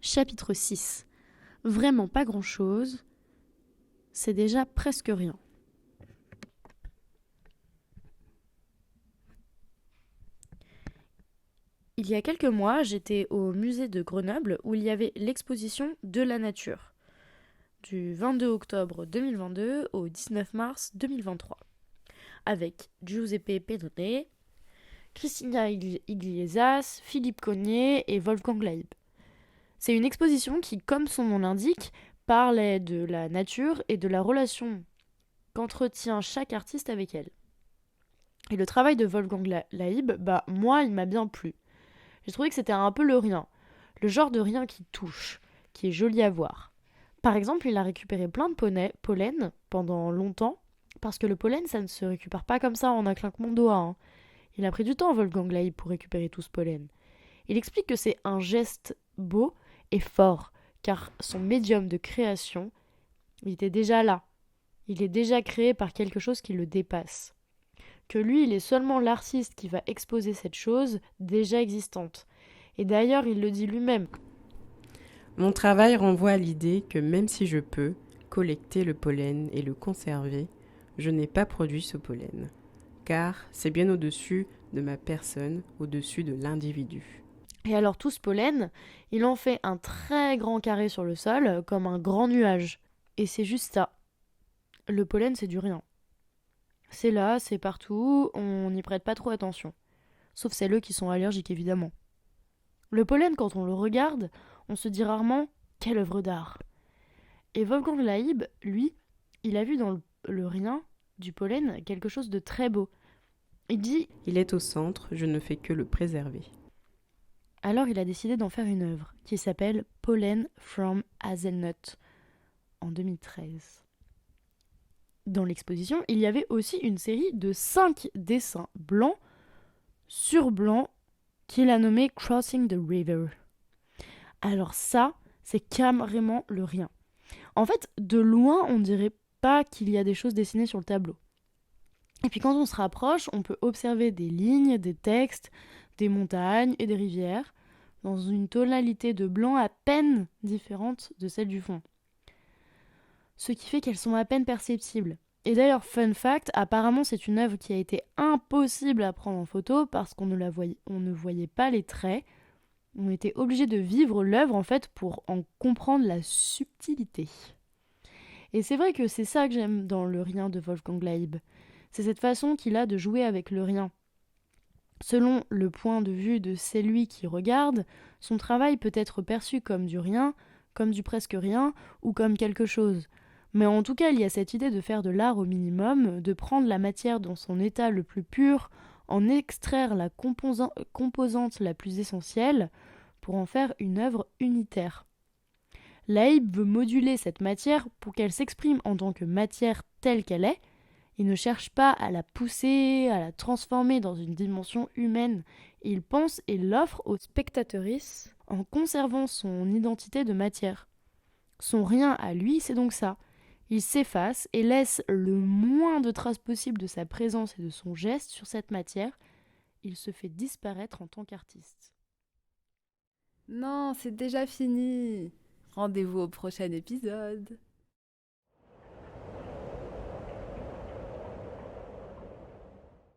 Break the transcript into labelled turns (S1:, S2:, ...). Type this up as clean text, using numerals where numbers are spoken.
S1: Chapitre 6. Vraiment pas grand-chose, c'est déjà presque rien. Il y a quelques mois, j'étais au musée de Grenoble où il y avait l'exposition de la nature, du 22 octobre 2022 au 19 mars 2023, avec Giuseppe Pedone, Cristina Iglesias, Philippe Cognet et Wolfgang Laib. C'est une exposition qui, comme son nom l'indique, parlait de la nature et de la relation qu'entretient chaque artiste avec elle. Et le travail de Wolfgang Laib, moi, il m'a bien plu. J'ai trouvé que c'était un peu le rien. Le genre de rien qui touche, qui est joli à voir. Par exemple, il a récupéré plein de pollen pendant longtemps, parce que le pollen, ça ne se récupère pas comme ça en un claquement de doigts, hein. Il a pris du temps, Wolfgang Laib, pour récupérer tout ce pollen. Il explique que c'est un geste beau et fort, car son médium de création, il était déjà là. Il est déjà créé par quelque chose qui le dépasse. Que lui, il est seulement l'artiste qui va exposer cette chose déjà existante. Et d'ailleurs, il le dit lui-même.
S2: Mon travail renvoie à l'idée que même si je peux collecter le pollen et le conserver, je n'ai pas produit ce pollen, car c'est bien au-dessus de ma personne, au-dessus de l'individu.
S1: Et alors tout ce pollen, il en fait un très grand carré sur le sol, comme un grand nuage. Et c'est juste ça. Le pollen, c'est du rien. C'est là, c'est partout, on n'y prête pas trop attention. Sauf celles qui sont allergiques, évidemment. Le pollen, quand on le regarde, on se dit rarement « quelle œuvre d'art !» Et Wolfgang Laib, lui, il a vu dans le rien du pollen quelque chose de très beau. Il dit
S2: Il est au centre, je ne fais que le préserver.
S1: alors il a décidé d'en faire une œuvre qui s'appelle Pollen from Hazelnut en 2013. Dans l'exposition, il y avait aussi une série de 5 dessins blancs sur blanc qu'il a nommé Crossing the River. Alors ça, c'est carrément le rien. En fait, de loin, on dirait pas qu'il y a des choses dessinées sur le tableau. Et puis quand on se rapproche, on peut observer des lignes, des textes, des montagnes et des rivières, dans une tonalité de blanc à peine différente de celle du fond. Ce qui fait qu'elles sont à peine perceptibles. Et d'ailleurs, fun fact, apparemment c'est une œuvre qui a été impossible à prendre en photo parce qu'on ne voyait pas les traits. On était obligé de vivre l'œuvre en fait pour en comprendre la subtilité. Et c'est vrai que c'est ça que j'aime dans le rien de Wolfgang Laib. C'est cette façon qu'il a de jouer avec le rien. Selon le point de vue de celui qui regarde, son travail peut être perçu comme du rien, comme du presque rien, ou comme quelque chose. Mais en tout cas, il y a cette idée de faire de l'art au minimum, de prendre la matière dans son état le plus pur, en extraire la composante la plus essentielle, pour en faire une œuvre unitaire. Laïb veut moduler cette matière pour qu'elle s'exprime en tant que matière telle qu'elle est. Il ne cherche pas à la pousser, à la transformer dans une dimension humaine. Il pense et l'offre aux spectatrices en conservant son identité de matière. Son rien à lui, c'est donc ça. Il s'efface et laisse le moins de traces possible de sa présence et de son geste sur cette matière. Il se fait disparaître en tant qu'artiste.
S3: Non, c'est déjà fini. Rendez-vous au prochain épisode.